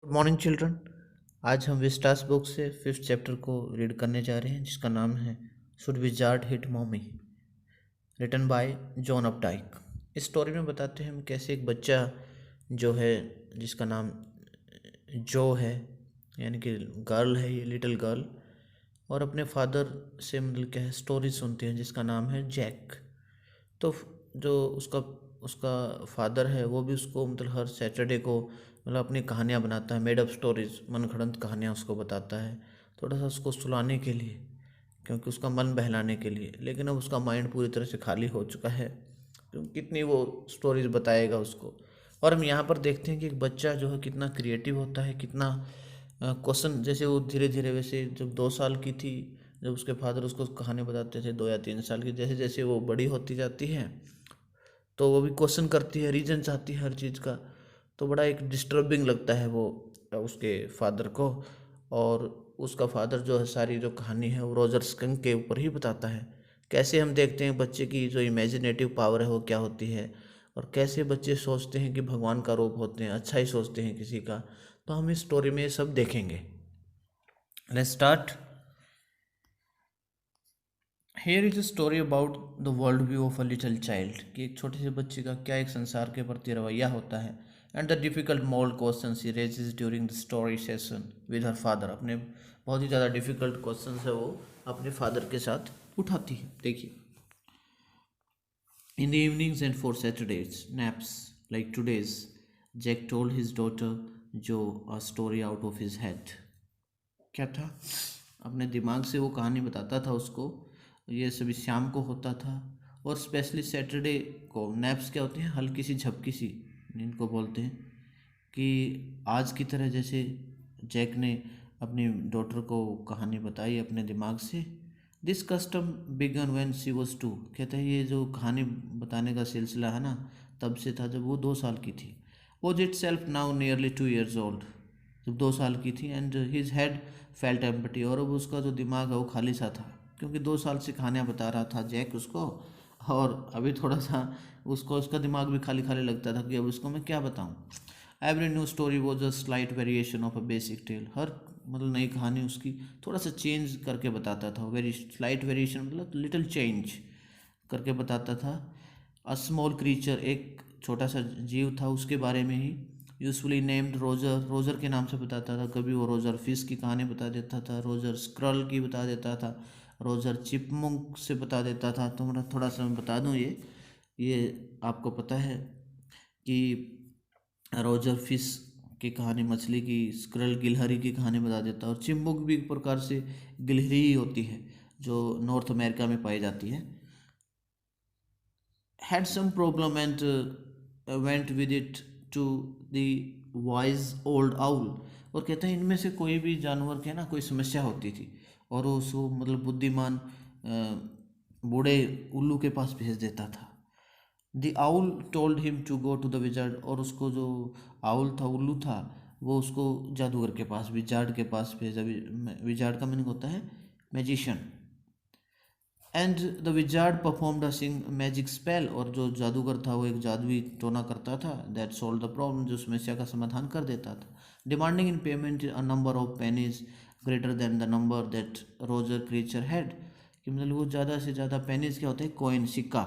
Good morning children. आज हम Vistas book से फिफ्थ चैप्टर को रीड करने जा रहे हैं जिसका नाम है should wizard hit mommy, written by John Updike. इस स्टोरी में बताते हैं हम कैसे एक बच्चा जो है जिसका नाम जो है यानी कि गर्ल है, ये लिटिल गर्ल, और अपने फादर से मतलब क्या है स्टोरी सुनते हैं जिसका नाम है जैक। तो जो उसका उसका फादर है वो भी उसको मतलब हर सैटरडे को मतलब अपनी कहानियाँ बनाता है, मेड अप स्टोरीज, मनगढ़ंत कहानियाँ उसको बताता है, थोड़ा सा उसको सुलाने के लिए, क्योंकि उसका मन बहलाने के लिए। लेकिन अब उसका माइंड पूरी तरह से खाली हो चुका है, तो कितनी वो स्टोरीज बताएगा उसको। और हम यहाँ पर देखते हैं कि एक बच्चा जो है कितना क्रिएटिव होता है, कितना क्वेश्चन, जैसे वो धीरे धीरे, वैसे जब 2 साल की थी जब उसके फादर उसको कहानी बताते थे, 2 या 3 साल की, जैसे जैसे वो बड़ी होती जाती है तो वो भी क्वेश्चन करती है, रीजन चाहती है हर चीज़ का। तो बड़ा एक डिस्टर्बिंग लगता है वो उसके फादर को। और उसका फादर जो है सारी जो कहानी है वो रोजर स्कंक के ऊपर ही बताता है। कैसे हम देखते हैं बच्चे की जो इमेजिनेटिव पावर है वो क्या होती है, और कैसे बच्चे सोचते हैं कि भगवान का रूप होते हैं, अच्छा ही सोचते हैं किसी का। तो हम इस स्टोरी में ये सब देखेंगे। Let's start. Here is a story about the world view of a little child, कि एक छोटे से बच्चे का क्या एक संसार के प्रति रवैया होता है, and the difficult mould question she raises during the story session with her father. अपने बहुत ही ज़्यादा डिफिकल्ट क्वेश्चन है वो अपने फादर के साथ उठाती है। देखिए, in the evenings and for Saturdays naps like today's, Jack told his daughter जो a story out of his head। क्या था, अपने दिमाग से वो कहानी बताता था उसको। ये सभी शाम को होता था, और स्पेशली सैटरडे को। नैप्स क्या होती हैं, हल्की सी झपकी सी इनको बोलते हैं। कि आज की तरह जैसे जैक ने अपनी डॉटर को कहानी बताई अपने दिमाग से। This custom began when she was 2। कहते हैं ये जो कहानी बताने का सिलसिला है ना, तब से था जब वो 2 साल की थी। Was it self now nearly 2 years old, जब 2 साल की थी। And his head felt empty, और अब उसका जो दिमाग है वो खाली सा था, क्योंकि 2 साल से कहानियाँ बता रहा था जैक उसको। और अभी थोड़ा सा उसको उसका दिमाग भी खाली खाली लगता था कि अब उसको मैं क्या बताऊँ। Every new story was a slight variation of a basic tale. हर मतलब नई कहानी उसकी थोड़ा सा चेंज करके बताता था। वेरी स्लाइट वेरिएशन मतलब लिटिल चेंज करके बताता था। अ स्मॉल क्रीचर, एक छोटा सा जीव था, उसके बारे में ही। यूजफुली नेम्ड रोजर, रोजर के नाम से बताता था। कभी वो रोजर फिश की कहानी बता देता था, रोजर स्क्रल की बता देता था, रोजर चिपमुंक से बता देता था। तो मैं थोड़ा सा मैं बता दूँ, ये आपको पता है कि रोजर फिश की कहानी मछली की, स्क्रल गिलहरी की कहानी बता देता है, और चिम्बुक भी एक प्रकार से गिलहरी ही होती है जो नॉर्थ अमेरिका में पाई जाती है। had some problem and went with it to the wise old owl। और कहते हैं इनमें से कोई भी जानवर के ना कोई समस्या होती थी, और वो उसको मतलब बुद्धिमान बूढ़े उल्लू के पास भेज देता था। The owl told him to go to the wizard, और उसको जो आउल था, उल्लू था, वो उसको जादूगर के पास, विजार्ड के पास भेजा। विजार्ड का मीनिंग होता है magician. And the wizard performed a sing magic spell, और जो जादूगर था वो एक जादुई टोना करता था। दैट सॉल्व द प्रॉब्लम, जो समस्या का समाधान कर देता था। Demanding in payment a number of pennies greater than the number that Roger creature had, कि मतलब वो ज़्यादा से ज़्यादा पेनीज क्या होता है, कॉइन, सिक्का।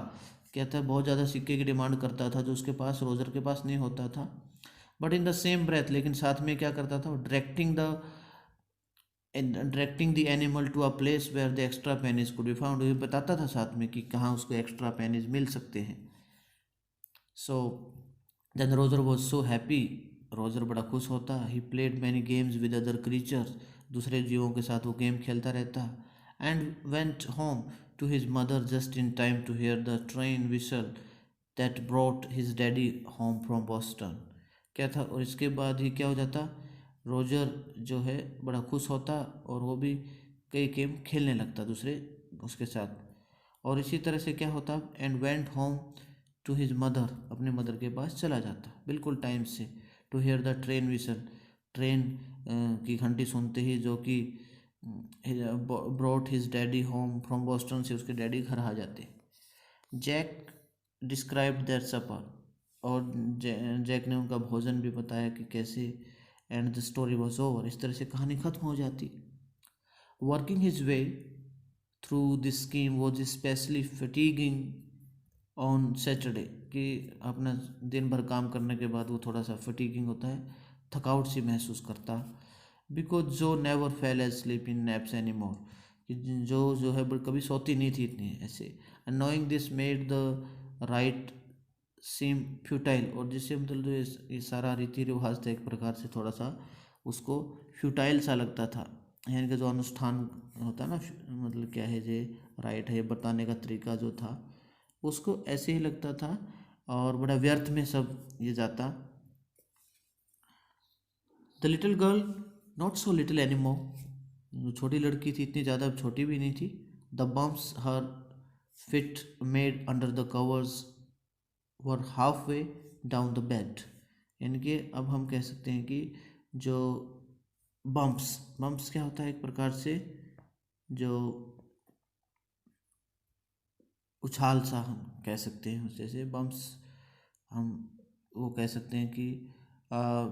कहता है बहुत ज़्यादा सिक्के की डिमांड करता था जो उसके पास, रोजर के पास नहीं होता था। But in the same breath, लेकिन साथ में क्या करता था, directing the animal to a place where the extra pennies could be found. ये बताता था साथ में कि कहाँ उसको एक्स्ट्रा पेनीज मिल सकते हैं। So then Roger was so happy, Roger बड़ा खुश होता। He played many games with other creatures, दूसरे जीवों के साथ वो गेम खेलता रहता। And went home to his mother just in time to hear the train whistle that brought his daddy home from Boston. क्या था, और इसके बाद ही क्या हो जाता, रोजर जो है बड़ा खुश होता, और वो भी कई गेम खेलने लगता दूसरे उसके साथ। और इसी तरह से क्या होता, and went home to his mother, अपने मदर के पास चला जाता बिल्कुल टाइम से। To hear the train whistle, train की घंटी सुनते ही, जो कि brought his daddy home from Boston, से उसके डैडी घर आ जाते। जैक डिस्क्राइब्ड दैट सपर, और जैक ने उनका भोजन भी बताया कि कैसे and the story was over. इस तरह से कहानी खत्म हो जाती। Working his way through this scheme was especially fatiguing on Saturday, कि अपना दिन भर काम करने के बाद वो थोड़ा सा फटीगिंग होता है, थकावट सी महसूस करता। Because Jo never fell asleep in naps anymore, कि जो है कभी सोती नहीं थी इतनी ऐसे। And knowing this made the rite seem futile, और जिससे मतलब जो ये सारा रीति रिवाज था एक प्रकार से थोड़ा सा उसको फ्यूटाइल सा लगता था। यानी कि जो अनुष्ठान होता है ना, मतलब क्या है ये राइट है, ये बताने का तरीका जो था उसको ऐसे ही लगता था और बड़ा व्यर्थ में सब ये जाता। The little girl not so little anymore, जो छोटी लड़की थी इतनी ज़्यादा छोटी भी नहीं थी। The bumps her fit made under the covers were half way down the bed. यानी कि अब हम कह सकते हैं कि जो बम्प्स बम्प्स क्या होता है, एक प्रकार से जो उछाल सा हम कह सकते हैं, जैसे बम्प्स हम वो कह सकते हैं कि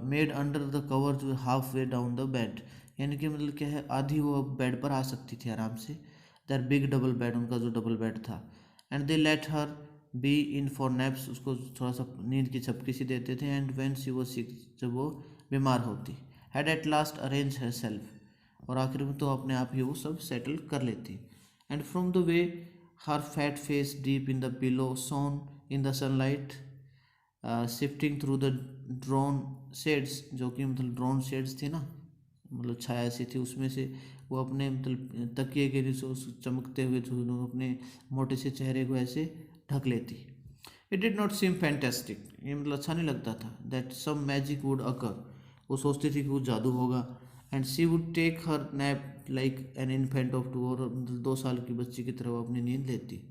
मेड अंडर द कवर जो half way down the bed, यानी कि मतलब क्या है, आधी वो बेड पर आ सकती थी आराम से। देयर बिग डबल बेड, उनका जो डबल बेड था। And they let her be in for naps, उसको थोड़ा सा नींद की झपकी सी देते थे। And when she was sick, जब वो बीमार होती। Had at last arrange her self, और आखिर में तो अपने आप ही वो सब सेटल कर लेती। And from the way her fat face deep in the pillow shone in the sunlight shifting through the drawn shades, जो कि मतलब ड्रोन शेड्स थे ना, मतलब छाया सी थी उसमें से वो अपने मतलब तकिए के नीचे उस चमकते हुए जो अपने मोटे से चेहरे को ऐसे ढक लेती। It did not seem fantastic, ये मतलब अच्छा नहीं लगता था। That some magic would occur, वो सोचती थी कि वो जादू होगा। And she would take her nap like an infant of 2, और 2 साल की बच्ची की तरह वो अपनी नींद लेती।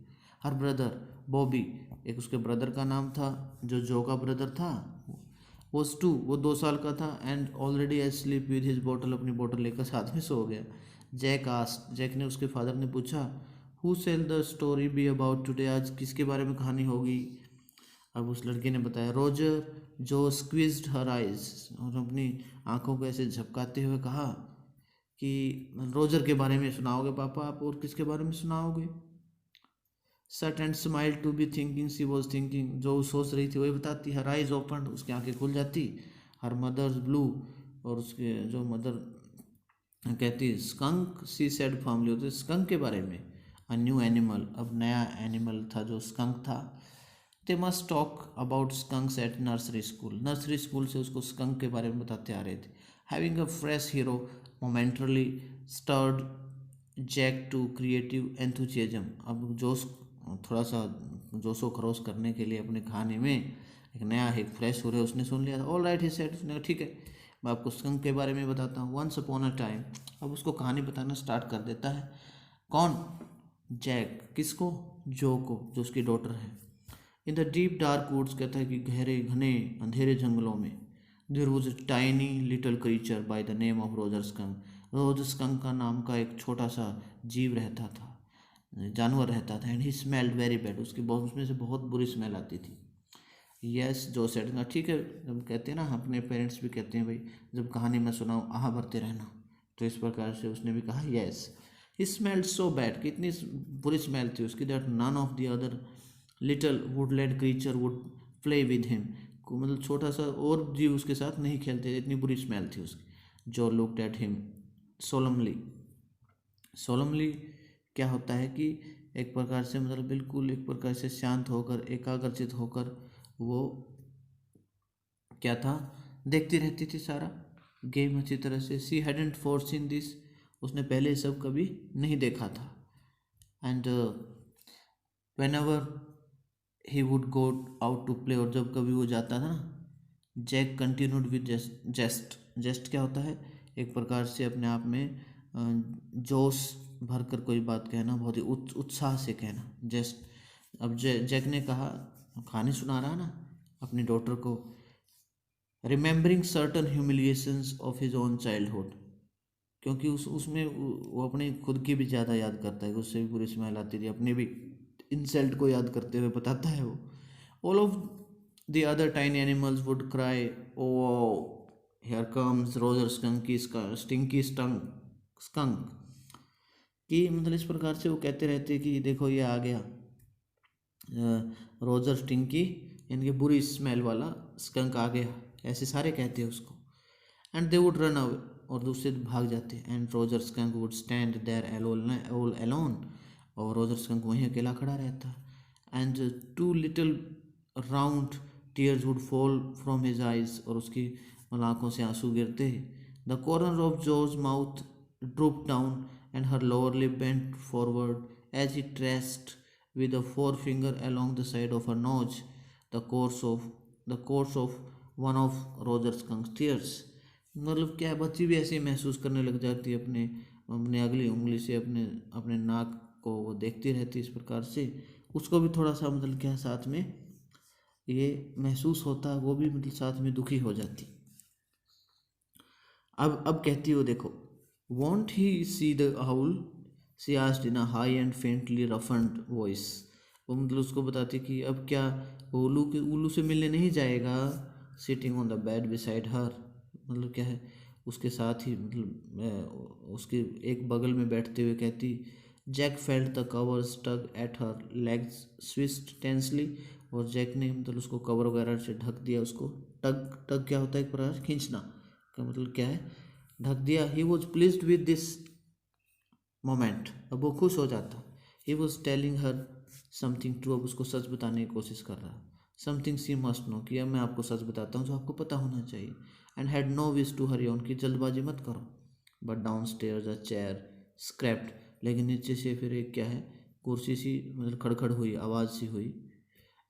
हर ब्रदर बॉबी, एक उसके ब्रदर का नाम था, जो का ब्रदर था, वॉज 2, वो 2 साल का था। And already asleep with his bottle, अपनी बॉटल लेकर साथ में सो गया। जैक ने, उसके फादर ने पूछा, who shall the story be about today, आज किसके बारे में कहानी होगी। अब उस लड़के ने बताया, रोजर, जो स्क्वीज्ड हर आइज, और अपनी आंखों को ऐसे झपकाते हुए कहा कि रोजर के बारे में सुनाओगे पापा आप, और किसके बारे में सुनाओगे। Sat and smile to be thinking she was thinking, जो सोच रही थी वही बताती। हर आइज ओपन, उसकी आंखें खुल जाती। हर मदर्स ब्लू, और उसके जो मदर कहती स्कंक सी सेड फॉर्मली, होते स्कंक के बारे में। अ न्यू एनिमल, अब नया एनिमल था जो स्कंक था। They must talk about skunks at nursery school, nursery school से उसको स्कंक के बारे में बताते आ रहे थे। Having a fresh hero momentarily stirred Jack to creative enthusiasm, अब जोश, थोड़ा सा जोशो खरोश करने के लिए अपने खाने में एक नया एक फ्रेश हो रहा है, उसने सुन लिया था। ऑल राइट ही सेड, उसने कहा ठीक है मैं आपको स्कंक के बारे में बताता हूँ। वंस अपॉन अ टाइम, अब उसको कहानी बताना स्टार्ट कर देता है। कौन? जैक, किसको? जो को, जो उसकी डॉटर है। In the deep dark woods, कहता है कि गहरे घने अंधेरे जंगलों में, there was a tiny little creature by the name of Roger Skunk, Roger Skunk का नाम का एक छोटा सा जीव रहता था, जानवर रहता था। And he smelled very bad, उसकी बहुत, उसमें से बहुत बुरी स्मेल आती थी। यस जो सेड, ठीक है, जब कहते हैं ना, अपने पेरेंट्स भी कहते हैं भाई जब कहानी मैं सुनाऊँ आह भरते रहना, तो इस प्रकार से उसने भी कहा yes. He smelled so bad, कितनी बुरी स्मेल थी उसकी, that none of the other little woodland creature would play with him, को मतलब छोटा सा और जीव उसके साथ नहीं खेलते, इतनी बुरी स्मेल थी उसकी। जो looked at him solemnly, solemnly क्या होता है कि एक प्रकार से मतलब बिल्कुल एक प्रकार से शांत होकर, एकाग्रचित होकर वो क्या था, देखती रहती थी सारा गेम अच्छी तरह से। सी हैडेंट फोरसीन दिस, उसने पहले सब कभी नहीं देखा था। And whenever he would go out to play, और जब कभी वो जाता था ना, Jack continued with zest, zest क्या होता है, एक प्रकार से अपने आप में जोश भरकर कोई बात कहना, बहुत ही उत्साह से कहना, जेस्ट। अब जैक ने कहा, कहानी सुना रहा ना अपनी डॉटर को, remembering certain humiliations of his own childhood, क्योंकि उसमें वो अपने खुद की भी ज़्यादा याद करता है कि उससे भी बुरी स्मेल आती थी, अपने भी इंसल्ट को याद करते हुए बताता है वो। All of the other tiny animals would cry, oh here comes Roger stinky Skunk कि मतलब इस प्रकार से वो कहते रहते कि देखो ये आ गया रोजर स्टिंकी, यानी कि बुरी स्मेल वाला स्कंक आ गया, ऐसे सारे कहते हैं उसको। And they would run away, और दूसरे भाग जाते हैं। And Roger Skunk would stand there alone, और रोजर स्कंक वहीं अकेला खड़ा रहता। And two little round tears would fall from his eyes, और उसकी आंखों से आंसू गिरते। The corner of Jo's mouth droop down and her lower lip bent forward as he traced with a forefinger along the side of her nose the course of one of Roger Skunk's tears। मतलब क्या है, बच्ची भी ऐसे महसूस करने लग जाती है, अपने अपने अगली उंगली से अपने अपने नाक को वो देखती रहती है इस प्रकार से। उसको भी थोड़ा सा मतलब क्या साथ में ये महसूस होता, वो भी मतलब साथ में दुखी हो जाती। अब कहती हो देखो, won't he see the owl, she asked in a high and faintly roughened voice. वो मतलब उसको बताती कि अब क्या वो उल्लू से मिलने नहीं जाएगा। Sitting on the bed beside her, मतलब क्या है उसके साथ ही, मतलब उसके एक बगल में बैठते हुए कहती। Jack felt the cover stuck at her legs switched tensely, और जैक ने मतलब उसको कवर वगैरह से ढक दिया उसको। टग टग क्या होता है, एक प्रकार खींचना का मतलब क्या है, ढक दिया। He was pleased with this moment, अब वो खुश हो जाता। He was telling her something true, अब उसको सच बताने की कोशिश कर रहा। समथिंग सी मस्ट नो, कि अब मैं आपको सच बताता हूँ जो आपको पता होना चाहिए। And had no wish to hurry on, की जल्दबाजी मत करो। But downstairs a chair scraped, लेकिन नीचे से फिर एक क्या है, कुर्सी सी मतलब खड़खड़ हुई, आवाज़ सी हुई।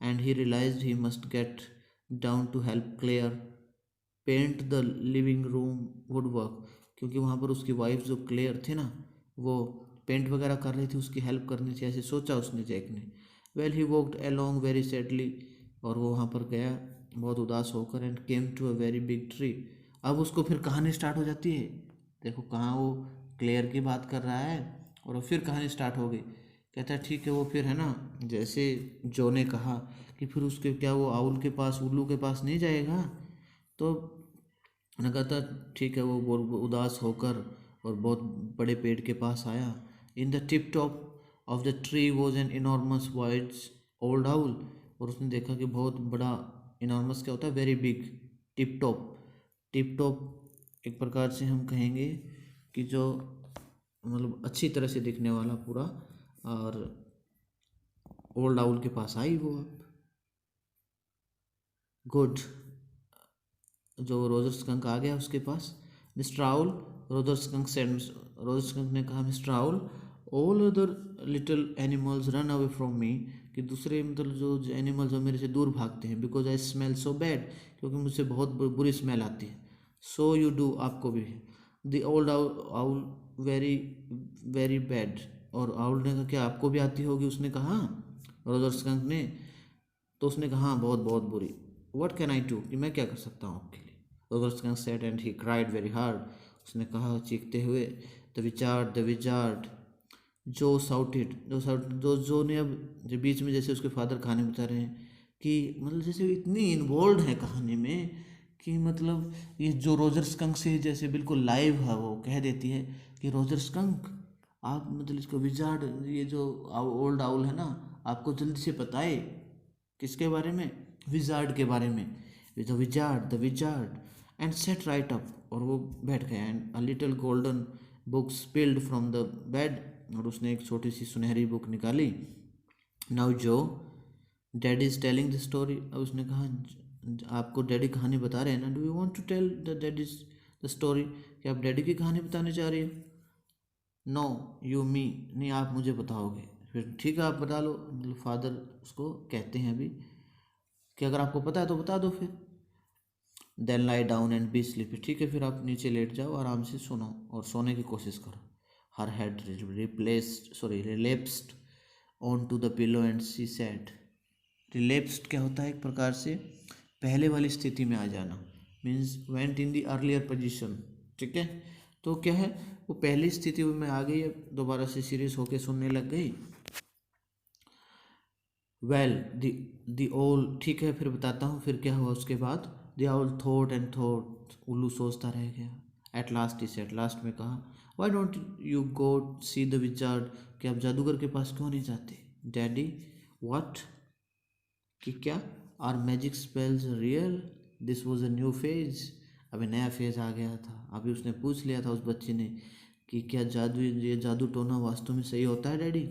And he realized he must get down to help Clare paint the living room woodwork, क्योंकि वहाँ पर उसकी वाइफ जो क्लेयर थे ना, वो पेंट वगैरह कर रही थी, उसकी हेल्प करनी थी, ऐसे सोचा उसने जैक ने। Well he walked along very sadly, और वो वहाँ पर गया बहुत उदास होकर। And came to a very big tree, अब उसको फिर कहानी स्टार्ट हो जाती है। देखो कहाँ वो क्लेयर की बात कर रहा है और फिर कहानी स्टार्ट हो गई। कहता है ठीक है, वो फिर है ना, जैसे जो ने कहा कि फिर उसके क्या वो आउल के पास, उल्लू के पास नहीं जाएगा। तो मैंने कहा था ठीक है, वो उदास होकर और बहुत बड़े पेड़ के पास आया। In the tip top of the tree was an enormous white old owl, और उसने देखा कि बहुत बड़ा, इनॉर्मस क्या होता है, very big. Tip top, tip top एक प्रकार से हम कहेंगे कि जो मतलब अच्छी तरह से दिखने वाला पूरा, और ओल्ड आउल के पास आई वो। गुड, जो रोजर स्कंक आ गया उसके पास। Mister Owl, Roger Skunk said, Roger Skunk ने कहा, Mister Owl, all other little animals run away from me, कि दूसरे मतलब जो एनिमल्स हैं मेरे से दूर भागते हैं। Because I smell so bad, क्योंकि मुझसे बहुत बुरी स्मेल आती है। सो यू डू, आपको भी है। The old owl very very bad, और आउल ने कहा क्या आपको भी आती होगी, उसने कहा रोजर स्कंक ने। तो उसने कहा हाँ बहुत बहुत बुरी। वट कैन आई डू, कि मैं क्या कर सकता हूँ आपके लिए। Roger Skunk said and he cried very hard, उसने कहा चीखते हुए। द विजार्ड जो साउटेड, जो ने अब जो बीच में जैसे उसके फादर कहानी बता रहे हैं कि मतलब जैसे इतनी इन्वॉल्व है कहानी में कि मतलब ये जो रोजर स्कंक से जैसे बिल्कुल लाइव है, वो कह देती है कि रोजर स्कंक आप मतलब इसको विजार्ड, ये जो ओल्ड आउल है ना, आपको जल्दी से बताए किसके बारे में, विजार्ड के बारे में। The wizard and set right up, और वो बैठ गया। And a little golden book spilled from the bed, और उसने एक छोटी सी सुनहरी बुक निकाली। नाउ जो daddy is telling the story, अब उसने कहा आपको डैडी कहानी बता रहे हैं ना, do you want to tell the daddy the story, कि आप डैडी की कहानी बताने चाह रही हो। नो यू मी, नहीं आप मुझे बताओगे। फिर ठीक है आप बता लो, मतलब फादर उसको कहते हैं अभी कि अगर आपको पता है तो बता दो फिर। Then lie down and be sleepy, ठीक है फिर आप नीचे लेट जाओ, आराम से सुनो और सोने की कोशिश करो। Her head relapsed on to the pillow and she said, relapsed क्या होता है, एक प्रकार से पहले वाली स्थिति में आ जाना, means went in the earlier position. ठीक है, तो क्या है वो पहली स्थिति में आ गई, अब दोबारा से सीरियस होके सुनने लग गई। वेल दी ओल, ठीक है फिर बताता हूँ फिर क्या हुआ उसके बाद। The owl thought and thought, उल्लू सोचता रह गया। एट लास्ट इसे एट लास्ट में कहा, why don't you go see the wizard, कि आप जादूगर के पास क्यों नहीं जाते? डैडी, व्हाट, कि क्या? Are magic spells real? This was a new phase. अभी नया फेज आ गया था। अभी उसने पूछ लिया था उस बच्चे ने कि क्या ये जादू टोना वास्तव में सही होता है daddy?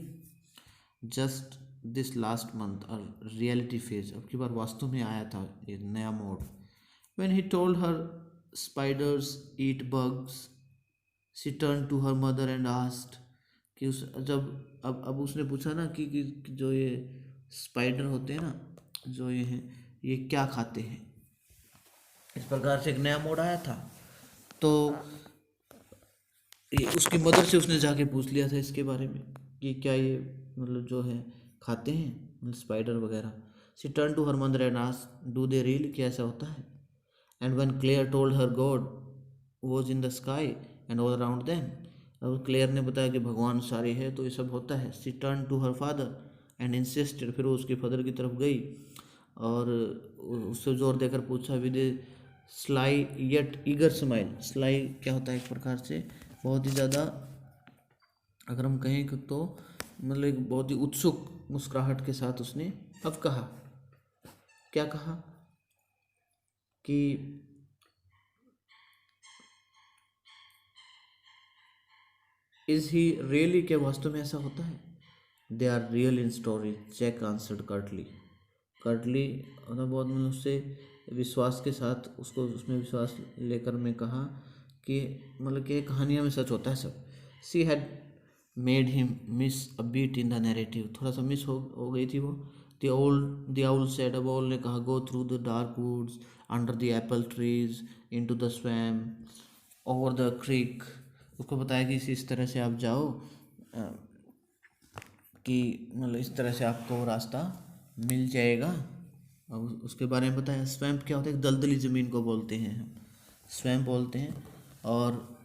Just this last month और रियलिटी फेज, अब की बार वास्तव में आया था एक नया mode. When he told her spiders eat bugs, she turn to her mother and asked, कि उस जब अब उसने पूछा ना कि जो ये स्पाइडर होते हैं ना, जो ये हैं, ये क्या खाते हैं। इस प्रकार से एक नया मोड आया था। तो ये उसकी मदर से उसने जाके पूछ लिया था इसके बारे में कि क्या ये मतलब जो है खाते हैं, मतलब स्पाइडर वगैरह। She turn to her mother and asked, do they really, क्या ऐसा होता है? And when Clare told her God was in the sky and all around them, अब क्लेयर ने बताया कि भगवान सारे है तो ये सब होता है। She turn to her father and insisted, फिर वो उसके फादर की तरफ गई और उससे जोर देकर पूछा with sly yet eager smile. Sly क्या होता है? एक प्रकार से बहुत ही ज़्यादा, अगर हम कहें तो मतलब एक बहुत ही उत्सुक मुस्कुराहट के साथ उसने अब कहा, क्या कहा कि इज ही रियली, क्या वास्तव में ऐसा होता है? They are real in story, Jack answered curtly. Curtly मतलब बहुत मतलब उससे विश्वास के साथ उसको उसमें विश्वास लेकर मैं कहा कि मतलब कि कहानियों में सच होता है सब। She had made him miss a beat in the narrative, थोड़ा सा मिस हो गई थी वो। द आउल सेड, अब ऑल ने कहा, go through the dark woods under the apple trees into the swamp over the creek. उसको बताया कि इस तरह से आप जाओ कि मतलब इस तरह से आपको वो रास्ता मिल जाएगा। अब उसके बारे में बताया। स्वैम्प क्या होता है? दलदली ज़मीन को बोलते हैं हम, स्वैम्प बोलते हैं। और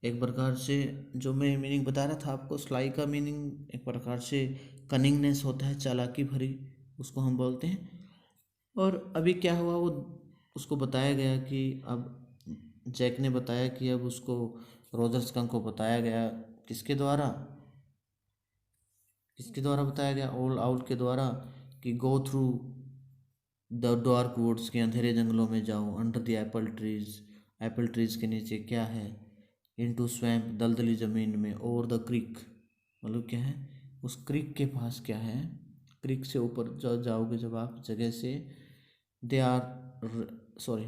एक प्रकार से जो मैं मीनिंग बता रहा था आपको, स्लाई का मीनिंग एक प्रकार से कनिंगनेस होता है, चालाकी भरी, उसको हम बोलते हैं। और अभी क्या हुआ, वो उसको बताया गया कि अब जैक ने बताया कि अब उसको रोजर स्कंक को बताया गया, किसके द्वारा? किसके द्वारा बताया गया? ऑल आउट के द्वारा, कि go through the dark woods, के अंधेरे जंगलों में जाओ, under the apple trees, apple trees के नीचे क्या है, इनटू स्वैम्प, दलदली ज़मीन में, ओवर द क्रीक, मतलब क्या है, उस क्रीक के पास क्या है, क्रीक से ऊपर जाओगे जब आप जगह से, they are sorry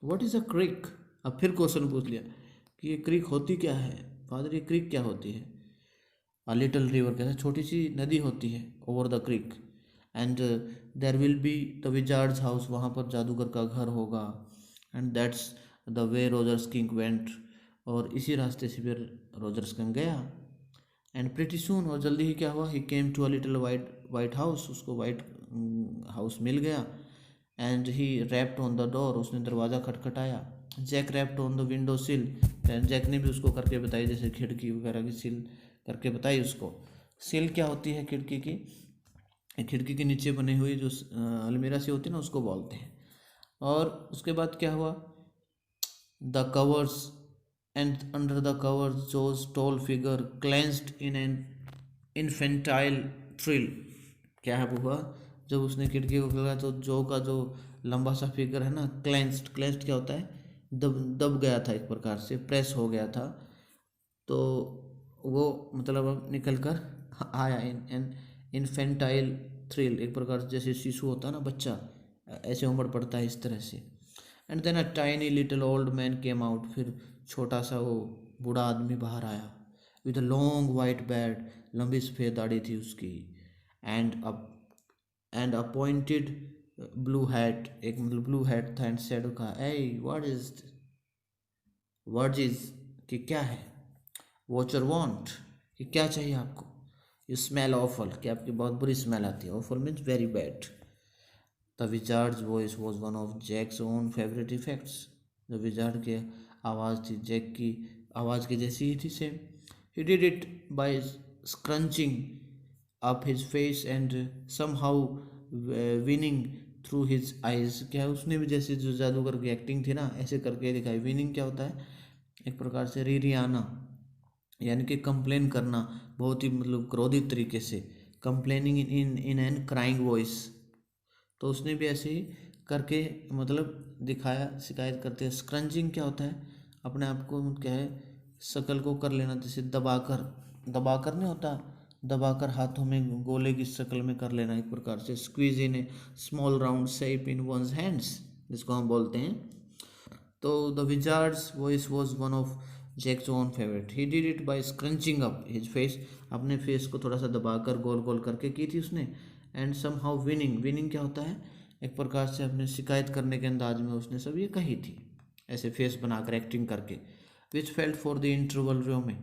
what is a creek. अब फिर क्वेश्चन पूछ लिया कि ये क्रीक होती क्या है फादर, ये क्रीक क्या होती है? अ लिटिल रिवर, कहते हैं छोटी सी नदी होती है, over the creek, and there will be the wizard's house, वहाँ पर जादूगर का घर होगा, and that's the way Roger Skunk went, और इसी रास्ते से फिर रोजर्स किंग गया। एंड प्रिटी सून, और जल्दी ही क्या हुआ, he came to a little white white house, उसको वाइट हाउस मिल गया। And he rapped on the door, उसने दरवाज़ा खटखटाया। Jack rapped on the window सिल, जैक ने भी उसको करके बताई, जैसे खिड़की वगैरह की सिल करके बताई उसको। सिल क्या होती है? खिड़की की, खिड़की के नीचे बनी हुई जो अलमीरा सी होती है ना, उसको बोलते हैं। और उसके बाद क्या हुआ, the covers and under the covers Jo's tall figure clenched in an infantile thrill. क्या है हुआ, जब उसने खिड़की को खोला तो जो का जो लंबा सा फिगर है ना, क्लेंस्ड, क्लेंस्ड क्या होता है? दब दब गया था, एक प्रकार से प्रेस हो गया था। तो वो मतलब अब निकल कर आया, इन एन इन्फेंटाइल थ्रिल, एक प्रकार से जैसे शिशु होता है ना, बच्चा ऐसे उमड़ पड़ता है इस तरह से। And then a tiny little old man came out, फिर छोटा सा वो बूढ़ा आदमी बाहर आया, with a long white beard, लंबी सफ़ेद दाढ़ी थी उसकी, and a pointed blue hat, एक मतलब ब्लू हैट था, एंड सेड, का ए व्हाट इज, कि क्या है, वॉचर वॉन्ट, कि क्या चाहिए आपको, यू स्मेल ऑफल, कि आपकी बहुत बुरी स्मेल आती है, awful means very bad. The wizard's voice was one of Jack's own favourite effects, जो विजार्ड की आवाज़ थी जैक की आवाज़ की जैसी ही थी same. He did it by scrunching up his face and somehow winning through his eyes, क्या है उसने भी जैसे जो जादूगर की एक्टिंग थी ना ऐसे करके दिखाई। विनिंग क्या होता है, एक प्रकार से रिरियाना, यानी कि कंप्लेन करना बहुत ही मतलब क्रोधित तरीके से, complaining in in an crying voice. तो उसने भी ऐसे ही करके मतलब दिखाया, शिकायत करते हैं। स्क्रंजिंग क्या होता है, अपने आप को क्या है शकल को कर लेना, जैसे दबाकर, दबाकर नहीं होता, दबाकर हाथों में गोले की शक्ल में कर लेना एक प्रकार से। Squeeze in a small round shape in one's hands, जिसको हम बोलते हैं। तो the wizard's voice was one of Jack's own favourite. He did it by scrunching up his face, अपने फेस को थोड़ा सा दबाकर गोल गोल करके की थी उसने। And somehow whining, whining क्या होता है, एक प्रकार से अपने शिकायत करने के अंदाज में उसने सब ये कही थी, ऐसे फेस बनाकर एक्टिंग करके। Which felt for the interval roomy,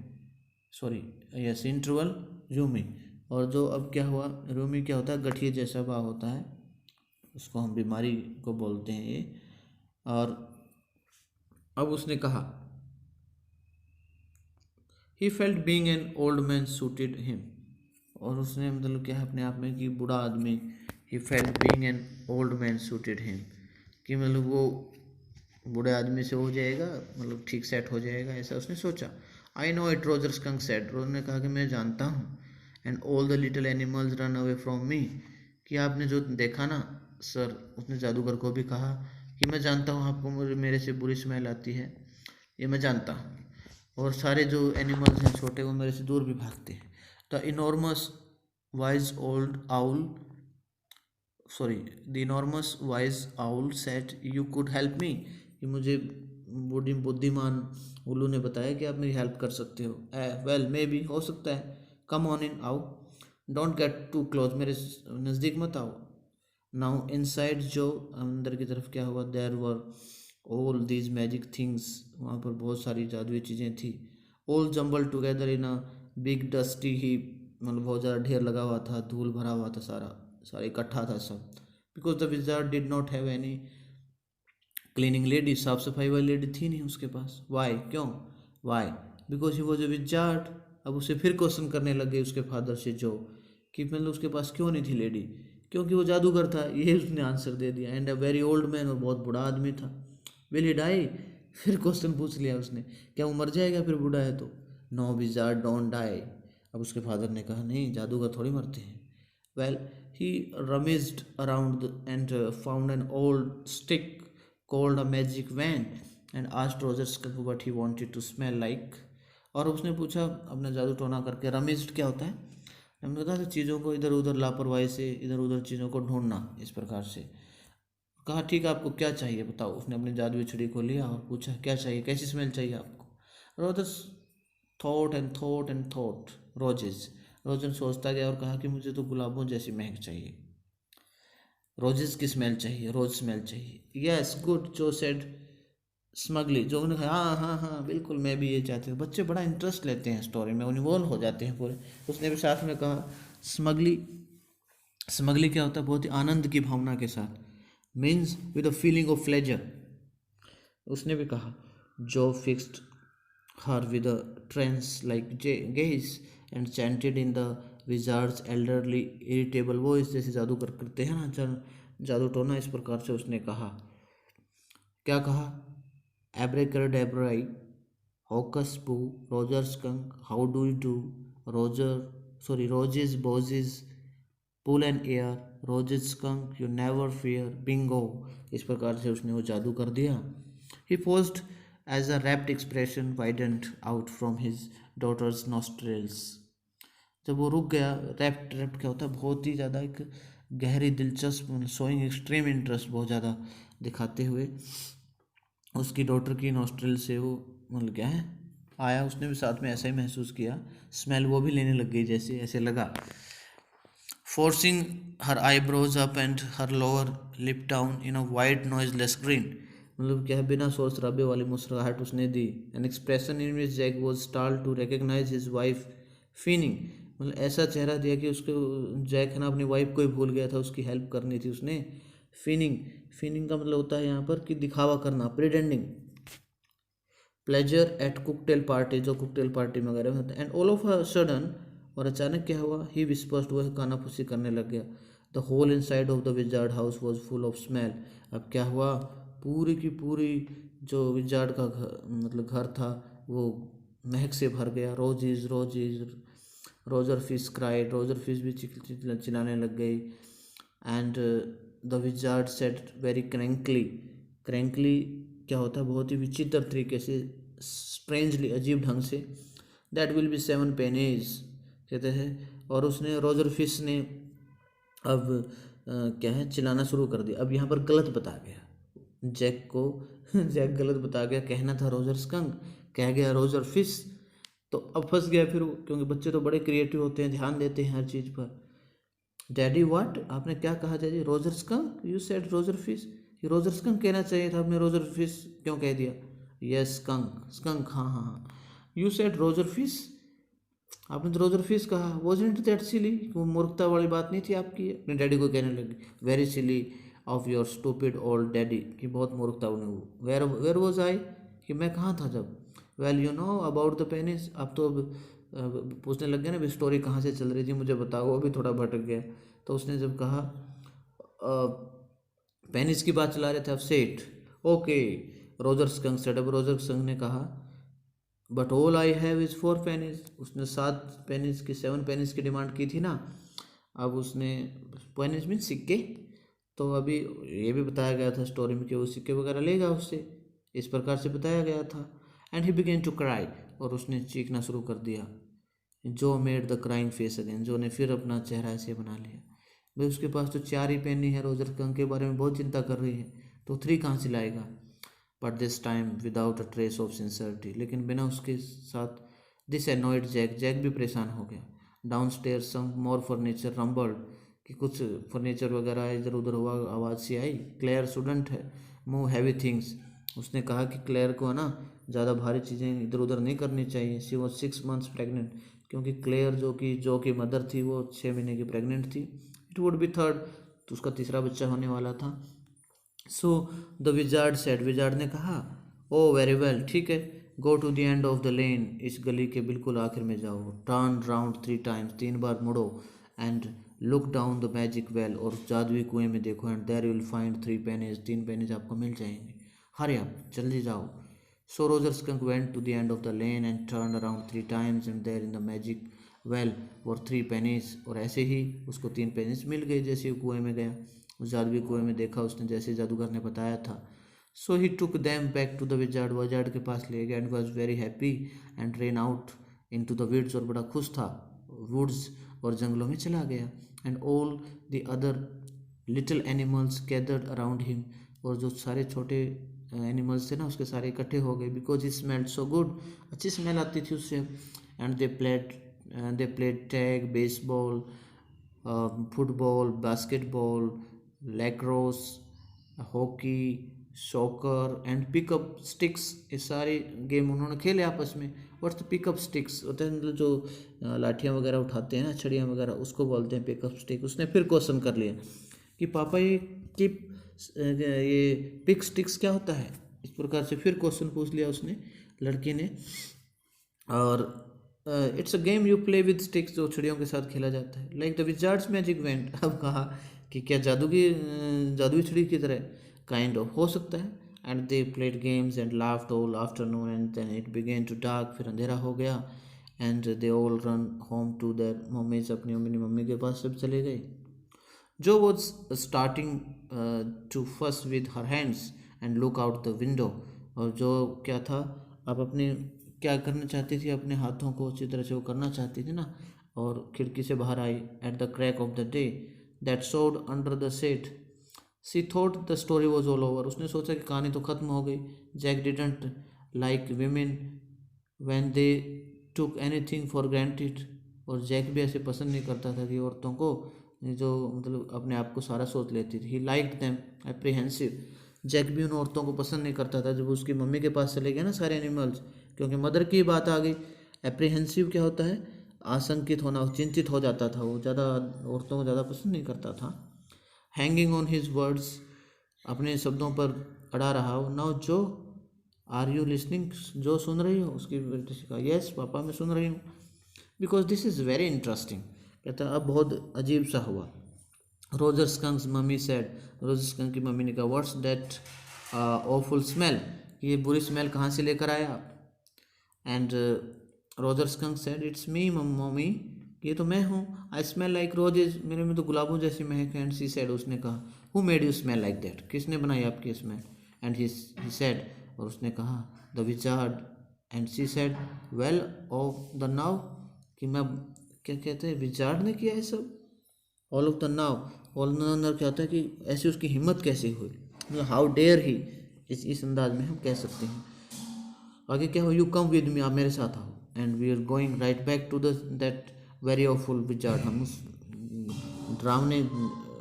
sorry yes interval roomy. और जो अब क्या हुआ, रूमी क्या होता है, गठिए जैसा भाव होता है, उसको हम बीमारी को बोलते हैं ये। और अब उसने कहा he felt being an old man suited him, और उसने मतलब क्या है अपने आप में कि बूढ़ा आदमी, he felt being an old man suited him, कि मतलब वो बूढ़े आदमी से हो जाएगा, मतलब ठीक सेट हो जाएगा, ऐसा उसने सोचा। I know it, Roger Skunk said, Roger ने कहा कि मैं जानता हूँ। And all the little animals run away from me, कि आपने जो देखा ना सर, उसने जादूगर को भी कहा कि मैं जानता हूँ आपको मेरे से बुरी स्मेल आती है, ये मैं जानता हूँ, और सारे जो एनिमल्स हैं छोटे वो मेरे से दूर भी भागते हैं। The enormous wise old owl, sorry the enormous wise owl set you could help me, कि मुझे बुद्धिमान उल्लू ने बताया कि आप मेरी हेल्प कर सकते हो। वेल मे बी, हो सकता है। कम ऑन इन, आओ। डोंट गेट टू क्लोज, मेरे नज़दीक मत आओ। नाउ इनसाइड, जो अंदर की तरफ क्या हुआ, there were all these magic things, वहाँ पर बहुत सारी जादुई चीज़ें थी। All jumble together in a big dusty heap, मतलब बहुत ज़्यादा ढेर लगा हुआ था, धूल भरा हुआ था, सारा सारा इकट्ठा था सब। Because the wizard did not have any cleaning lady, साफ सफाई वाली लेडी थी नहीं उसके पास। वाई, क्यों, why, because he was a wizard. अब उसे फिर क्वेश्चन करने लग गए उसके फादर से जो, कि मतलब उसके पास क्यों नहीं थी लेडी, क्योंकि वो जादूगर था, ये उसने आंसर दे दिया। And a very old man, और बहुत बूढ़ा आदमी था। विल ही डाई, फिर क्वेश्चन पूछ लिया उसने, क्या वो मर जाएगा फिर बूढ़ा है तो। नो विजार्ड डोंट डाई, अब उसके फादर ने कहा नहीं, जादूगर थोड़ी मरते हैं। Well, he rummaged around and found an old stick called a magic wand and asked Roger Skunk what he wanted to smell like। और उसने पूछा अपना जादू टोना करके, रमेज्ड क्या होता है, हमने कहा था चीज़ों को इधर उधर लापरवाही से इधर उधर चीज़ों को ढूंढना, इस प्रकार से। कहा ठीक है, आपको क्या चाहिए बताओ। उसने अपनी जादुई छड़ी को लिया और पूछा क्या चाहिए, कैसी स्मेल चाहिए आपको। Roger thought and thought roses, Roger सोचता गया और कहा कि मुझे तो गुलाबों जैसी महक चाहिए, रोजेस की स्मेल चाहिए, रोज स्मेल चाहिए। यस गुड, जो सेड स्मगली, जो ने कहा हाँ हाँ हाँ बिल्कुल, मैं भी ये चाहती हूँ। बच्चे बड़ा इंटरेस्ट लेते हैं स्टोरी में, इन्वॉल्व हो जाते हैं पूरे। उसने भी साथ में कहा स्मगली, स्मगली क्या होता है, बहुत ही आनंद की भावना के साथ, means with a feeling of pleasure. उसने भी कहा Jo fixed her with a trance like gaze and chanted in the wizard's elderly irritable voice, जैसे जादूगर करते हैं ना जादू टोना, इस प्रकार से उसने कहा। क्या कहा, एब्रेकडाब्राई, होकस पू, Roger Skunk, how do you do, Roger, sorry roses boses, pull and air, roses Skunk, you never fear, bingo. इस प्रकार से उसने वो जादू कर दिया। He paused as a rapt expression widened out from his daughter's nostrils. जब वो रुक गया, रैप्ट, रैप्ट क्या होता है, बहुत ही ज़्यादा एक गहरी दिलचस्प, शोइंग एक्सट्रीम इंटरेस्ट बहुत ज़्यादा दिखाते हुए उसकी डॉटर की नॉस्ट्रिल से वो मतलब क्या है आया। उसने भी साथ में ऐसा ही महसूस किया, स्मेल वो भी लेने लग गई, जैसे ऐसे लगा। Forcing her eyebrows up and her lower lip down in a wide noiseless grin, मतलब क्या है बिना शोर शराबे वाली मुस्कुराहट उसने दी। An expression in which Jack was start to recognise his wife feigning, मतलब ऐसा चेहरा दिया कि उसके जैक है ना अपनी वाइफ को ही भूल गया था, उसकी हेल्प करनी थी उसने। फीनिंग, फीनिंग का मतलब होता है यहाँ पर कि दिखावा करना, प्रिटेंडिंग। प्लेजर एट कुकटेल पार्टी, जो कुकटेल पार्टी वगैरह में होता है। And all of a sudden, और अचानक क्या हुआ, ही विस्पर्ड, वह कानाफूसी करने लग गया। The whole inside of the wizard house was full of smell. अब क्या हुआ, पूरी की पूरी जो विजार्ड का मतलब घर था वो महक से भर गया। Roses roses, Roger fish cried, Roger fish भी चिल्लाने लग गई। And the wizard said very crankily, crankily क्या होता है, बहुत ही विचित्र तरीके से, स्ट्रेंजली, अजीब ढंग से, दैट विल बी 7 पेनीज कहते हैं। और उसने, रोजर फिश ने अब क्या है, चिल्लाना शुरू कर दिया। अब यहाँ पर गलत बता गया जैक को जैक गलत बता गया, कहना था रोजर स्कंक, कह गया रोजर फिश। तो अब फंस गया फिर वो, क्योंकि बच्चे तो बड़े क्रिएटिव होते हैं, ध्यान देते हैं हर चीज़ पर। डैडी व्हाट, आपने क्या कहा daddy? Roger skunk, you said Roger fish. ये रोजर स्कंक कहना चाहिए था, आपने रोजर फिश क्यों कह दिया? यस स्कंक, स्कंक, हाँ हाँ हाँ। यू सेड रोजर फिश, आपने तो रोजर फिश कहा। वॉजंट दैट सिली, वो मूर्खता वाली बात नहीं थी आपकी? अपने डैडी को कहने लगी, very silly of your stupid old daddy, कि बहुत मूर्खता उन्हें वो। वेर वॉज आई, कि मैं कहाँ था जब? Well you know about the penis, अब तो अब पूछने लग गया ना, भी स्टोरी कहाँ से चल रही थी मुझे बताओ। वो भी थोड़ा भटक गया। तो उसने जब कहा पेनिस की बात चला रहे थे, अब सेठ, ओके, रोजर स्कंक सेड, अब रोजर स्कंक ने कहा, but all I have is 4 penis. उसने 7 पेनिस की, 7 पेनिस की डिमांड की थी ना। अब उसने, पेनिस मीन सिक्के, तो अभी ये भी बताया गया था स्टोरी में कि वो सिक्के वगैरह लेगा उससे, इस प्रकार से बताया गया था। And he began to cry, और उसने चीखना शुरू कर दिया। Jo made the crying face again, Jo ने फिर अपना चेहरा ऐसे बना लिया। भाई उसके पास तो 4 ही पेनी है, रोजर कंक के बारे में बहुत चिंता कर रही है, तो 3 कहाँ से लाएगा? But this time without a trace of sincerity, लेकिन बिना उसके साथ। दिस एनॉयड जैक, जैक भी परेशान हो गया। डाउन स्टेयर सम मोर फर्नीचर रम्बल्ड, कि कुछ फर्नीचर वगैरह इधर उधर हुआ, आवाज़ सी आई। क्लेयर स्टूडेंट है मूव हैवी थिंग्स, उसने कहा कि क्लेयर को है ना ज़्यादा भारी चीज़ें इधर उधर नहीं करनी चाहिए। शी वॉज 6 months प्रेगनेंट, क्योंकि क्लेयर जो कि मदर थी वो 6 महीने की प्रेग्नेंट थी। इट वुड बी थर्ड, तो उसका तीसरा बच्चा होने वाला था। So the wizard said, wizard ने कहा, ओ वेरी वेल, ठीक है, go to the end of the lane, इस गली के बिल्कुल आखिर में जाओ। टर्न राउंड 3 times, 3 बार मुड़ो। And look down the magic well, और जादुई कुएं में देखो। And there will find 3 pennies, 3 pennies आपको मिल जाएंगे। हरी अप, जल्दी जाओ। So Roger Skunk went to the end of the lane and turn around 3 times, and there in the magic well were 3 pennies, और ऐसे ही उसको 3 pennies मिल गए जैसे वो कुएं में गया। उस जादुई कुएं में देखा उसने, जैसे जादूगर ने बताया था। So he took them back to the wizard, wizard के पास ले गया। And was very happy and ran out in to the woods, और बड़ा खुश था, वुड्स और जंगलों में चला गया। And all the other little animals gathered around him, और जो सारे छोटे एनिमल्स थे ना उसके सारे इकट्ठे हो गए। Because he smelled so good, अच्छी स्मेल आती थी उससे। And they played tag, baseball, football, basketball, lacrosse, hockey, soccer and pickup sticks, ये सारे गेम उन्होंने खेले आपस में। व्हाट्स पिकअप स्टिक्स होते हैं, मतलब जो लाठियाँ वगैरह उठाते हैं ना, छड़ियाँ वगैरह, उसको बोलते हैं पिकअप स्टिक। उसने फिर क्वेश्चन कर लिया कि पापा ये पिक स्टिक्स क्या होता है? इस प्रकार से फिर क्वेश्चन पूछ लिया उसने, लड़की ने। और it's a game you play with sticks, जो छड़ियों के साथ खेला जाता है। Like the Wizards magic went, अब कहा कि क्या जादुई छड़ी की तरह? काइंड ऑफ, हो सकता है। And they played games and laughed all afternoon, and then it began to dark, फिर अंधेरा हो गया। And they all run home to their mommies, अपनी मम्मी के पास सब चले गए। Jo was starting to fuss with her hands and look out the window, और जो क्या था, अब अपने क्या करना चाहती थी, अपने हाथों को अच्छी तरह से वो करना चाहती थी ना, और खिड़की से बाहर आई। At the crack of the day that showed under the set, she thought the story was all over, उसने सोचा कि कहानी तो ख़त्म हो गई। Jack didn't like women when they took anything for granted, और जैक भी ऐसे पसंद नहीं करता था कि औरतों को जो मतलब अपने आप को सारा सोच लेती थी। ही लाइक दैम एप्रीहेंसिव, जैक भी उन औरतों को पसंद नहीं करता था जब उसकी मम्मी के पास चले गए ना सारे एनिमल्स, क्योंकि मदर की बात आ गई। एप्रीहेंसिव क्या होता है? आशंकित होना, चिंतित हो जाता था वो, ज़्यादा औरतों को ज़्यादा पसंद नहीं करता था। हैंगिंग ऑन हिज वर्ड्स, अपने शब्दों पर अड़ा रहा हो। नाउ जो, आर यू लिसनिंग, जो सुन रही हो? उसकी बेटी से कहा, यस पापा मैं सुन रही हूँ। Because this is very interesting, कहता अब बहुत अजीब सा हुआ। Roger Skunk's mummy said, Roger Skunk की मम्मी ने कहा, व्हाट्स दैट ऑफुल स्मेल, ये बुरी स्मेल कहाँ से लेकर आया आप? And Roger Skunk said, it's me mummy, ये तो मैं हूँ। आई स्मेल लाइक रोजेज, मेरे में तो गुलाबों जैसी महक है। एंड सी सेड, उसने कहा, who made you smell like that, किसने बनाई आपकी स्मेल? एंड ही सेड, और उसने कहा, the wizard. And she said, well of the now, कि मैं, क्या कहते हैं, विजार्ड ने किया है सब। All of the now, all अंदर क्या होता है कि ऐसी उसकी हिम्मत कैसे हुई, मतलब हाउ डेयर ही, इस अंदाज में हम कह सकते हैं। आगे क्या हो, यू कम विद मी, आप मेरे साथ आओ, and we are going right back to the that very awful wizard, हम उस ड्रामने,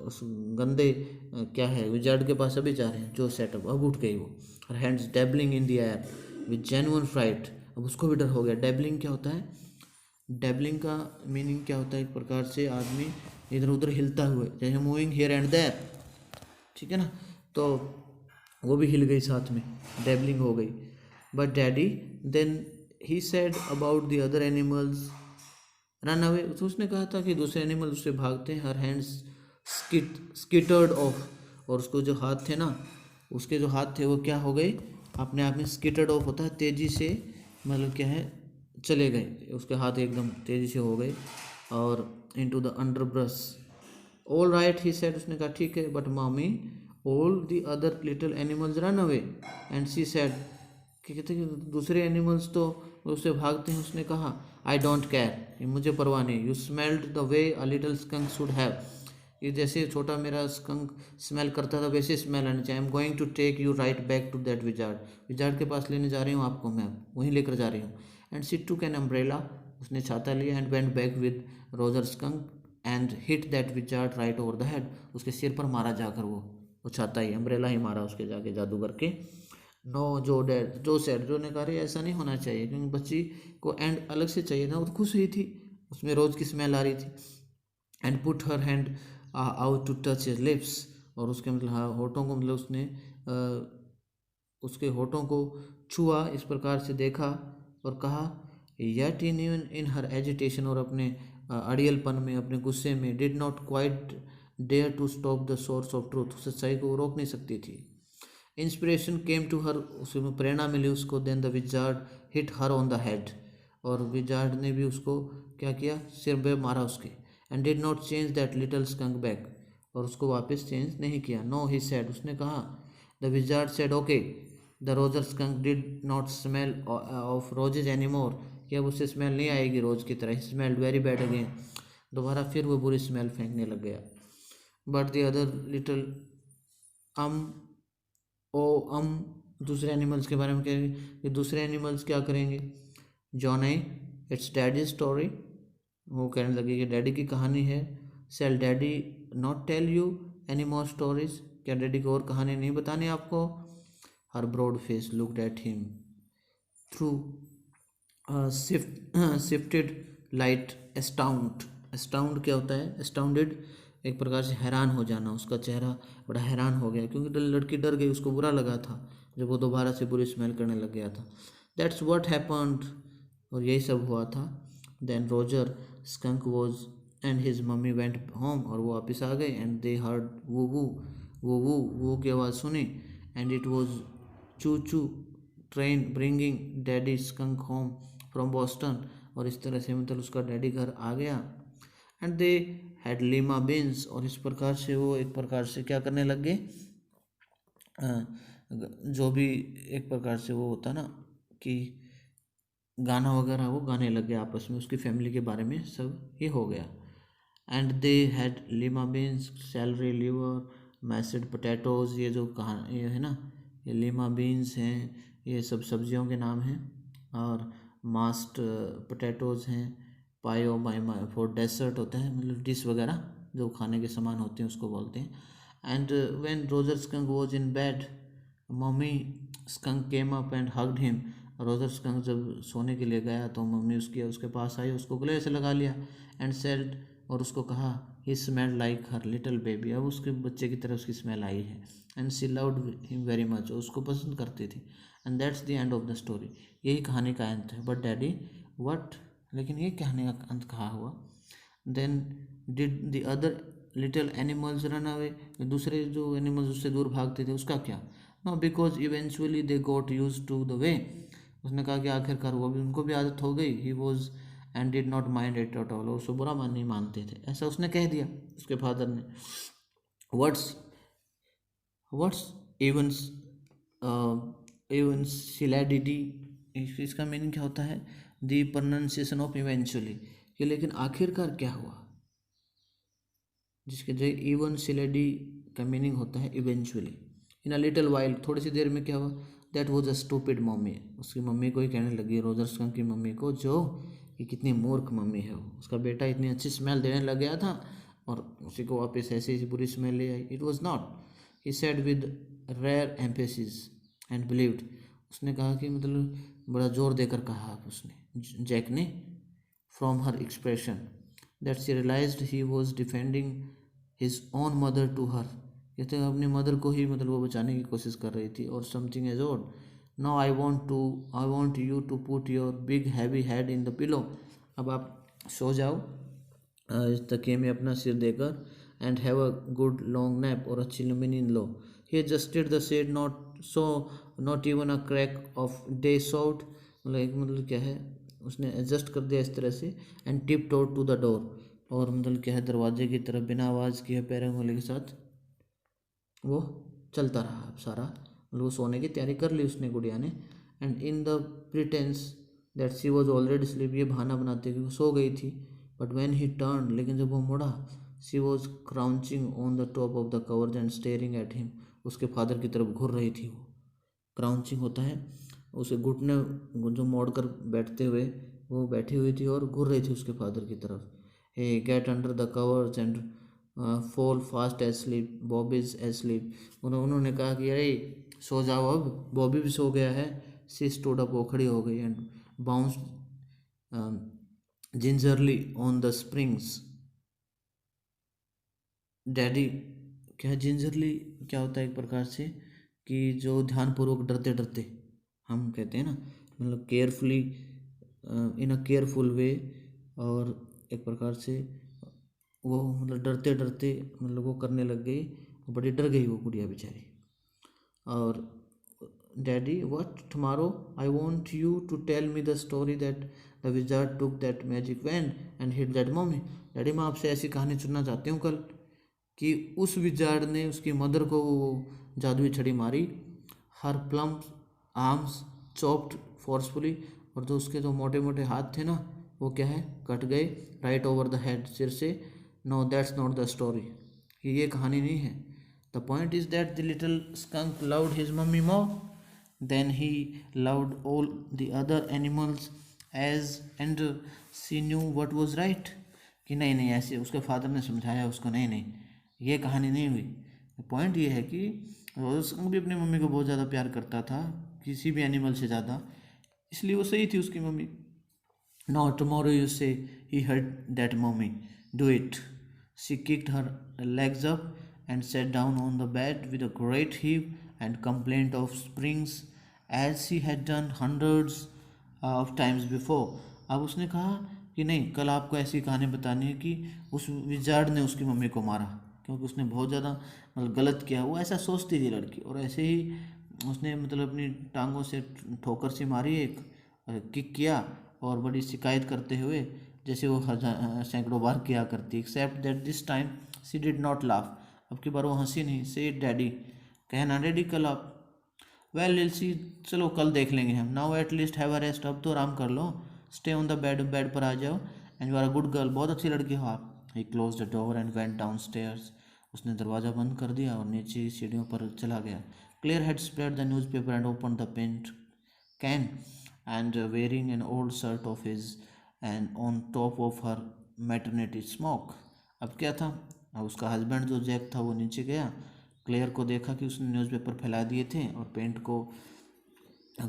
उस गंदे क्या है विजार्ड के पास अभी जा रहे हैं जो सेटअप। अब उठ गई वो, her hands dabbling in the air with genuine fright, अब उसको भी डर हो गया। डेबलिंग क्या होता है? डेबलिंग का मीनिंग क्या होता है? एक प्रकार से आदमी इधर उधर हिलता हुआ, जैसे मूविंग हियर एंड देयर, ठीक है ना, तो वो भी हिल गई साथ में, डेबलिंग हो गई। But daddy, then he said about the other animals run away, तो उसने कहा था कि दूसरे एनिमल उससे भागते हैं। हर हैंड्स स्किटर्ड ऑफ, और उसको जो हाथ थे ना, उसके जो हाथ थे वो क्या हो गए, अपने आप में स्किटर्ड ऑफ होता है तेज़ी से, मतलब क्या है, चले गए, उसके हाथ एकदम तेज़ी से हो गए और into the underbrush. All right he said, उसने कहा ठीक है, but mummy, all the other little animals run away. And she said, कि कहते कि दूसरे एनिमल्स तो उससे भागते हैं। उसने कहा, आई डोंट केयर, मुझे परवाह नहीं। You smelled the way a little skunk should have, ये जैसे छोटा मेरा स्कंक स्मेल करता था वैसे स्मेल आनी चाहिए। I am going to take you right back to that wizard, wizard के पास लेने जा रही हूँ आपको, मैं वहीं लेकर जा रही हूँ। एंड सी टूक एन अम्ब्रेला, उसने छाता लिया, and went back with Roger skunk and hit that wizard right over the head, उसके सिर पर मारा जाकर, वो छाता ही, अम्ब्रेला ही मारा उसके जाके जादूगर के। नो जो डैड, जो सेड, जो ने कहा, "अरे ऐसा नहीं होना चाहिए", क्योंकि बच्ची को एंड अलग से चाहिए था, वो तो खुश हुई थी, उसमें रोज की स्मेल आ रही थी। And put her hand out to touch his lips, और उसके मतलब होठों को, मतलब उसने उसके होठों को छुआ, इस प्रकार से देखा और कहा, यट इन हर एजिटेशन, और अपने अड़ियलपन में, अपने गुस्से में, did not quite dare to stop the source of truth, सच्चाई को वो रोक नहीं सकती थी। इंस्पिरेशन केम टू हर, उसमें प्रेरणा मिली उसको। Then the wizard hit her on the head, और विजार्ड ने भी उसको क्या किया, सिर पे मारा उसके। And did not change that little skunk back, और उसको वापस चेंज नहीं किया। नो ही सेड, उसने कहा, the wizard said, okay, the Roger skunk did not smell of roses any more, कि अब उससे स्मेल नहीं आएगी रोज की तरह। स्मेल्ड वेरी बैड अगेन, दोबारा फिर वो बुरी स्मेल फेंकने लग गया। बट द अदर लिटल अम ओ दूसरे एनिमल्स के बारे में कह रही कि दूसरे एनिमल्स क्या करेंगे। John I, it's daddy story, वो कहने लगी कि डैडी की कहानी है। Shall daddy not tell you any more stories, क्या डैडी को और कहानी नहीं बतानी आपको? Her broad face looked at him through shifted light. Astound, astound क्या होता है? एस्टाउंडेड, एक प्रकार से हैरान हो जाना, उसका चेहरा बड़ा हैरान हो गया, क्योंकि लड़की डर गई, उसको बुरा लगा था जब वो दोबारा से बुरी स्मेल करने लग गया था। दैट्स व्हाट हैपन्ड, और यही सब हुआ था। Then Roger skunk was and his mommy went home, और वो वापस आ गए। एंड दे हर्ड वो वो की आवाज़ सुनी। एंड इट वॉज चू चू train bringing daddy skunk home from Boston, और इस तरह से मतलब उसका डैडी घर आ गया। And they had Lima beans, और इस प्रकार से वो एक प्रकार से क्या करने लग गए, जो भी एक प्रकार से वो होता ना कि गाना वगैरह, वो गाने लग गए आपस में, उसकी फैमिली के बारे में सब ये हो गया। And they had Lima beans, salary liver, messed potatoes, ये जो कहा ये है ना, ये लीमा बीन्स हैं, ये सब सब्जियों के नाम हैं। और मास्ट पोटैटोज़ हैं। पायो माई फॉर डेसर्ट होता है, मतलब डिश वगैरह जो खाने के सामान होते हैं उसको बोलते हैं। And when Roger skunk was in bed, mummy skunk came up and hugged him, Roger skunk जब सोने के लिए गया तो मम्मी उसके पास आई, उसको गले से लगा लिया। एंड सेड, और उसको कहा, he smelled like her little baby, अब उसके बच्चे की तरह उसकी स्मेल आई है। And she loved him very much, उसको पसंद करती थी। And that's the end of the story, यही कहानी का अंत है। बट डैडी वट, लेकिन ये कहानी का अंत कहाँ हुआ? Then did the other little animals run away, दूसरे जो एनिमल्स उससे दूर भागते थे उसका क्या? No, because eventually they got use to the way. उसने कहा कि आखिरकार वो भी, उनको भी आदत हो गई। He was and did not mind it at all, और उसको बुरा मान नहीं मानते थे, ऐसा उसने कह दिया उसके फादर ने। वर्ड्स व्हाट्स एवंस एवंस सिलैडिटी, इसका मीनिंग क्या होता है? दी प्रोनाउंसिएशन ऑफ इवेंचुअली, कि लेकिन आखिरकार क्या हुआ, जिसके जो इवन सिलेडी का मीनिंग होता है eventually. In a little while, थोड़ी सी देर में क्या हुआ? That was a stupid mummy, उसकी मम्मी को ही कहने लगी, रोजर स्कंक की मम्मी को, जो कि कितनी मूर्ख मम्मी है वो। उसका बेटा इतनी अच्छी स्मेल देने लग गया था और उसी को वापस ऐसे ही बुरी स्मेल ले आई। It was not, he said with rare emphasis and believed, उसने कहा कि मतलब बड़ा जोर देकर कहा उसने, जैक ने, from her expression that she realised he was defending his own mother to her, ये तो अपनी मदर को ही मतलब वो बचाने की कोशिश कर रही थी। और something as odd, now I want you to put your big heavy head in the pillow, अब आप सो जाओ इस तकिए में अपना सिर देकर, and have a good long nap, और अच्छी लंबी नींद लो। He adjusted the shade, not even a crack of day showed, मतलब क्या है, उसने एडजस्ट कर दिया इस तरह से। And tiptoed to the door, और मतलब क्या है, दरवाजे की तरफ बिना आवाज़ किए पैरों उंगली के साथ वो चलता रहा। अब सारा मतलब वो सोने की तैयारी कर ली उसने, गुड़िया ने। And in the pretence that she was already sleep, ये बहाना बनाते कि वो सो गई थी। बट वेन ही टर्न, लेकिन जब वो मुड़ा, she was crouching on the top of the covers and staring at him, उसके फादर की तरफ घूर रही थी वो। क्राउचिंग होता है उसे घुटने जो मोड़ कर बैठते हुए, वो बैठी हुई थी और घूर रही थी उसके फादर की तरफ। Hey get under the covers and fall fast asleep, Bobby is asleep, उन्होंने कहा कि अरे सो जाओ, अब बॉबी भी सो गया है। सी स्टूड अप, वो खड़ी हो गई, and bounce gingerly on the springs. Daddy, क्या जिंजरली क्या होता है? एक प्रकार से कि जो ध्यानपूर्वक डरते डरते, हम कहते हैं ना, मतलब केयरफुली, इन अ केयरफुल वे, और एक प्रकार से वो मतलब डरते डरते मतलब वो करने लग गई, बड़ी डर गई वो गुड़िया बेचारी। और daddy, what tomorrow, I want you to tell me the story that the wizard took that magic wand and hit that mommy. Daddy, मैं आपसे ऐसी कहानी सुनना चाहती हूँ कल, कि उस विजार्ड ने उसकी मदर को वो जादुई छड़ी मारी, हर प्लम्प आर्म्स चॉप्ड फोर्सफुली, और जो उसके जो मोटे मोटे हाथ थे ना, वो क्या है, कट गए, राइट ओवर द हेड, सिर से। No, that's not the story, ये कहानी नहीं है। The point is that the little skunk loved his mummy more than he loved all the other animals, as and she knew what was right, कि नहीं नहीं, ऐसे उसके फादर ने समझाया उसको, नहीं नहीं ये कहानी नहीं हुई। पॉइंट ये है कि रोज skunk भी अपनी मम्मी को बहुत ज़्यादा प्यार करता था, किसी भी एनिमल से ज़्यादा, इसलिए वो सही थी उसकी mummy. Now tomorrow you say, he heard that mommy. Do it. She kicked her legs up and sat down on the bed with a great heave and complaint of springs, as she had done hundreds of times before. अब उसने कहा कि नहीं, कल आपको ऐसी कहानी बतानी है कि उस विजार्ड ने उसकी मम्मी को मारा, क्योंकि उसने बहुत ज़्यादा मतलब गलत किया। वो ऐसा सोचती थी लड़की, और ऐसे ही उसने मतलब अपनी टांगों से ठोकर सी मारी, एक किक किया, और बड़ी शिकायत करते हुए, जैसे वो सैकड़ों बार किया करती। Except that this time she did not laugh, अब की बार वो हंसी नहीं। से डैडी, कहना डैडी कल आप, वेल विल सी, चलो कल देख लेंगे हम। Now at least have a rest, अब तो आराम कर लो। Stay on the bed, bed पर आ जाओ। And you are a good girl, बहुत अच्छी लड़की हो आप। He close the door and went downstairs, उसने दरवाज़ा बंद कर दिया और नीचे सीढ़ियों पर चला गया। Clare had spread the newspaper and open the paint can, and wearing an old shirt of his and on top of her maternity smock। अब क्या था, अब उसका हस्बैंड जो जैक था वो नीचे गया, क्लेयर को देखा कि उसने न्यूज़पेपर फैला दिए थे और पेंट को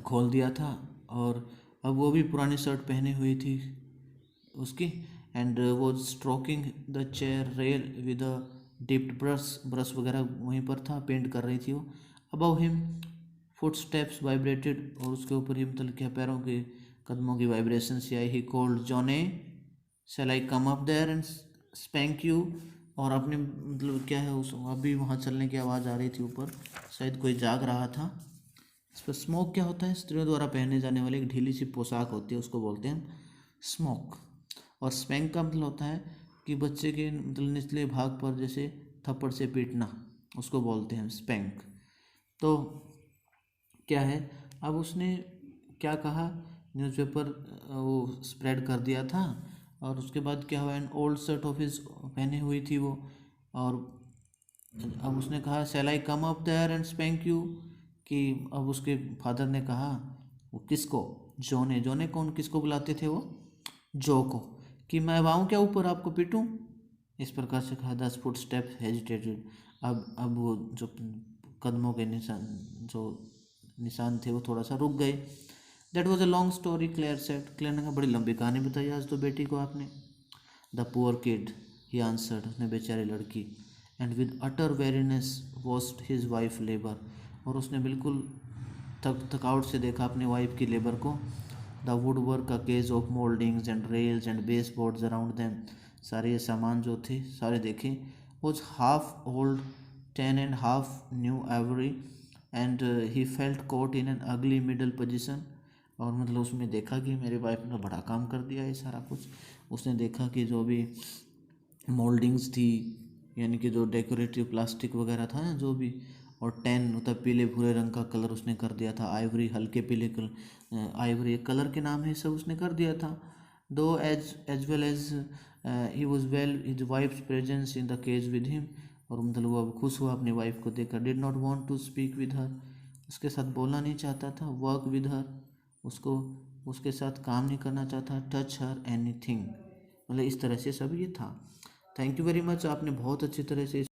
खोल दिया था, और अब वो भी पुरानी शर्ट पहनी हुई थी उसकी। एंड वो stroking the chair rail with a dipped brush, brush वगैरह वहीं पर था, पेंट कर रही थी वो। Above him foot steps vibrated, और उसके ऊपर ही मतलब क्या, पैरों के कदमों की वाइब्रेशन से आई। He called Johnny, shall I come up there and spank you, और आपने मतलब क्या है उस अभी वहाँ चलने की आवाज़ आ रही थी ऊपर, शायद कोई जाग रहा था। इस पर स्मोक क्या होता है? स्त्रियों द्वारा पहने जाने वाली एक ढीली सी पोशाक होती है, उसको बोलते हैं स्मोक। और स्पैंक का मतलब होता है कि बच्चे के मतलब निचले भाग पर जैसे थप्पड़ से पीटना, उसको बोलते हैं स्पैंक। तो क्या है, अब उसने क्या कहा, न्यूज़पेपर वो स्प्रेड कर दिया था, और उसके बाद क्या हुआ, an old shirt of his पहने हुई थी वो, और अब उसने कहा shall I come up there and spank you, कि अब उसके फादर ने कहा, वो किसको, जोने कौन, किसको बुलाते थे वो, जो को, कि मैं अब आऊँ क्या ऊपर आपको पीटूँ, इस प्रकार से कहा। 10 फुट स्टेप हेजिटेटेड, अब वो जो कदमों के निशान थे वो थोड़ा सा रुक गए। That was a long story, Clare said, Clare ने कहा बड़ी लंबी कहानी बताई आज तो बेटी को आपने। The poor kid, he answered, उसने बेचारी लड़की, and with utter weariness watched his wife labour, और उसने बिल्कुल थकावट से देखा अपनी वाइफ की लेबर को। The woodwork, a cage of mouldings and rails and baseboards around them, सारे ये सामान जो थे सारे देखे। Was half old, 10 and 1/2 new every, and he felt caught in an ugly middle position. और मतलब उसमें देखा कि मेरे वाइफ ने बड़ा काम कर दिया ये सारा कुछ। उसने देखा कि जो भी मोल्डिंग्स थी, यानी कि जो डेकोरेटिव प्लास्टिक वगैरह था ना जो भी, और टैन होता पीले भूरे रंग का कलर उसने कर दिया था, आइवरी हल्के पीले कलर, आइवरी एक कलर के नाम है, सब उसने कर दिया था। Though as well as he was well his wife's presence in the cage with him, और मतलब वो अब खुश हुआ अपनी वाइफ को देखकर। Did not want to speak with her, उसके साथ बोलना नहीं चाहता था। वर्क विद हर, उसको उसके साथ काम नहीं करना चाहता। टच हर एनीथिंग, मतलब इस तरह से सब ये था। थैंक यू वेरी मच, आपने बहुत अच्छी तरह से